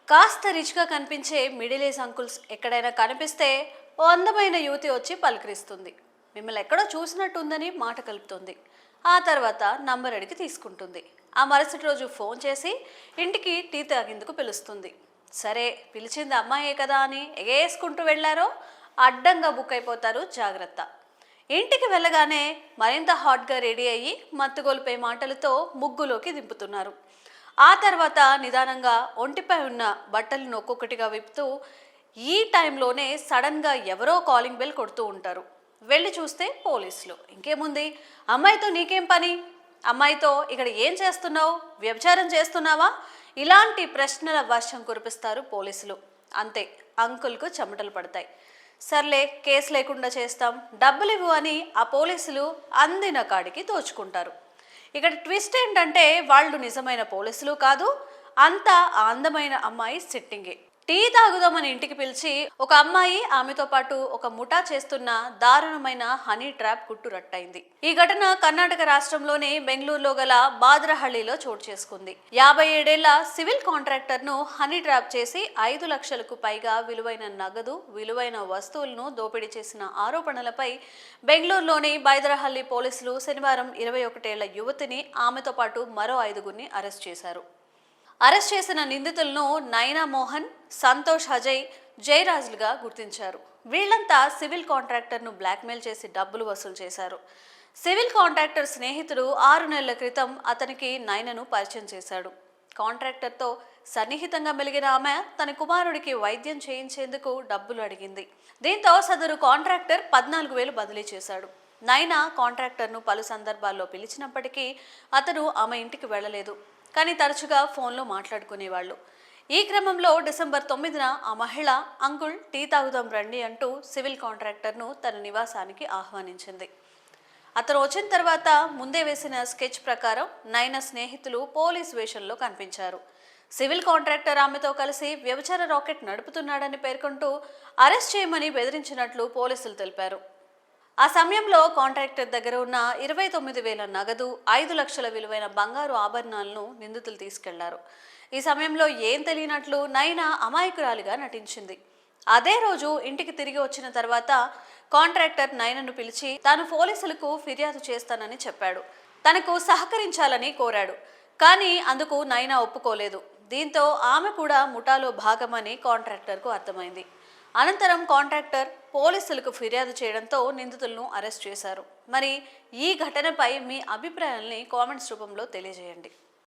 కాస్త రిచ్గా కనిపించే మిడిల్ ఏజ్ అంకుల్స్ ఎక్కడైనా కనిపిస్తే ఓ అందమైన యువతి వచ్చి పలకరిస్తుంది. మిమ్మల్ని ఎక్కడో చూసినట్టుందని మాట కలుపుతుంది. ఆ తర్వాత నంబర్ అడిగి తీసుకుంటుంది. ఆ మరుసటి రోజు ఫోన్ చేసి ఇంటికి టీ తాగేందుకు పిలుస్తుంది. సరే, పిలిచింది అమ్మాయే కదా అని ఎగేసుకుంటూ వెళ్లారో అడ్డంగా బుక్ అయిపోతారు. జాగ్రత్త. ఇంటికి వెళ్ళగానే మరింత హాట్గా రెడీ అయ్యి మత్తుగొల్పే మాటలతో ముగ్గులోకి దింపుతున్నారు. ఆ తర్వాత నిదానంగా ఒంటిపై ఉన్న బట్టలను ఒక్కొక్కటిగా విప్పుతూ ఈ టైంలోనే సడన్గా ఎవరో కాలింగ్ బెల్ కొడుతూ ఉంటారు. వెళ్ళి చూస్తే పోలీసులు. ఇంకేముంది, అమ్మాయితో నీకేం పని, అమ్మాయితో ఇక్కడ ఏం చేస్తున్నావు, వ్యభిచారం చేస్తున్నావా, ఇలాంటి ప్రశ్నల వర్షం కురిపిస్తారు పోలీసులు. అంతే, అంకుల్కు చెమటలు పడతాయి. సర్లే, కేసు లేకుండా చేస్తాం, డబ్బులు ఇవ్వు అని ఆ పోలీసులు అందిన కాడికి దోచుకుంటారు. ఇక్కడ ట్విస్ట్ ఏంటంటే వాళ్ళు నిజమైన పోలీసులు కాదు, అంతా ఆ అందమైన అమ్మాయి సిట్టింగే. టీ తాగుదామని ఇంటికి పిలిచి ఒక అమ్మాయి ఆమెతో పాటు ఒక ముఠా చేస్తున్న దారుణమైన హనీ ట్రాప్ గుట్టు రట్టయింది. ఈ ఘటన కర్ణాటక రాష్ట్రంలోని బెంగళూరులో గల బాద్రహళ్లిలో చోటు చేసుకుంది. 57 ఏళ్ల సివిల్ కాంట్రాక్టర్ ను హనీ ట్రాప్ చేసి 5 లక్షలకు పైగా విలువైన నగదు, విలువైన వస్తువులను దోపిడీ చేసిన ఆరోపణలపై బెంగళూరులోని బాద్రహళ్లి పోలీసులు శనివారం 21 ఏళ్ల యువతిని, ఆమెతో పాటు మరో 5గురిని అరెస్ట్ చేశారు. అరెస్ట్ చేసిన నిందితులను నైనా మోహన్, సంతోష్, అజయ్, జయరాజులుగా గుర్తించారు. వీళ్లంతా సివిల్ కాంట్రాక్టర్ను బ్లాక్మెయిల్ చేసి డబ్బులు వసూలు చేశారు. సివిల్ కాంట్రాక్టర్ స్నేహితుడు 6 నెలల క్రితం అతనికి నైనను పరిచయం చేశాడు. కాంట్రాక్టర్తో సన్నిహితంగా మెలిగిన ఆమె తన కుమారుడికి వైద్యం చేయించేందుకు డబ్బులు అడిగింది. దీంతో సదరు కాంట్రాక్టర్ 14,000 బదిలీ చేశాడు. నైనా కాంట్రాక్టర్ను పలు సందర్భాల్లో పిలిచినప్పటికీ అతను ఆమె ఇంటికి వెళ్లలేదు. కానీ తరచుగా ఫోన్లో మాట్లాడుకునేవాళ్ళు. ఈ క్రమంలో డిసెంబర్ 9న ఆ మహిళ అంకుల్ టీ తాగుదాం రండి అంటూ సివిల్ కాంట్రాక్టర్ను తన నివాసానికి ఆహ్వానించింది. అతను వచ్చిన తర్వాత ముందే వేసిన స్కెచ్ ప్రకారం నైనా స్నేహితులు పోలీస్ వేషంలో కనిపించారు. సివిల్ కాంట్రాక్టర్ ఆమెతో కలిసి వ్యభిచార రాకెట్ నడుపుతున్నాడని పేర్కొంటూ అరెస్ట్ చేయమని బెదిరించినట్లు పోలీసులు తెలిపారు. ఆ సమయంలో కాంట్రాక్టర్ దగ్గర ఉన్న 29,000 నగదు, 5 లక్షల విలువైన బంగారు ఆభరణాలను నిందితులు తీసుకెళ్లారు. ఈ సమయంలో ఏం తెలియనట్లు నైనా అమాయకురాలిగా నటించింది. అదే రోజు ఇంటికి తిరిగి వచ్చిన తర్వాత కాంట్రాక్టర్ నైనాను పిలిచి తాను పోలీసులకు ఫిర్యాదు చేస్తానని చెప్పాడు. తనకు సహకరించాలని కోరాడు. కానీ అందుకు నైనా ఒప్పుకోలేదు. దీంతో ఆమె కూడా ముఠాలో భాగమని కాంట్రాక్టర్కు అర్థమైంది. అనంతరం కాంట్రాక్టర్ పోలీసులకు ఫిర్యాదు చేయడంతో నిందితులను అరెస్ట్ చేశారు. మరి ఈ ఘటనపై మీ అభిప్రాయాల్ని కామెంట్స్ రూపంలో తెలియజేయండి.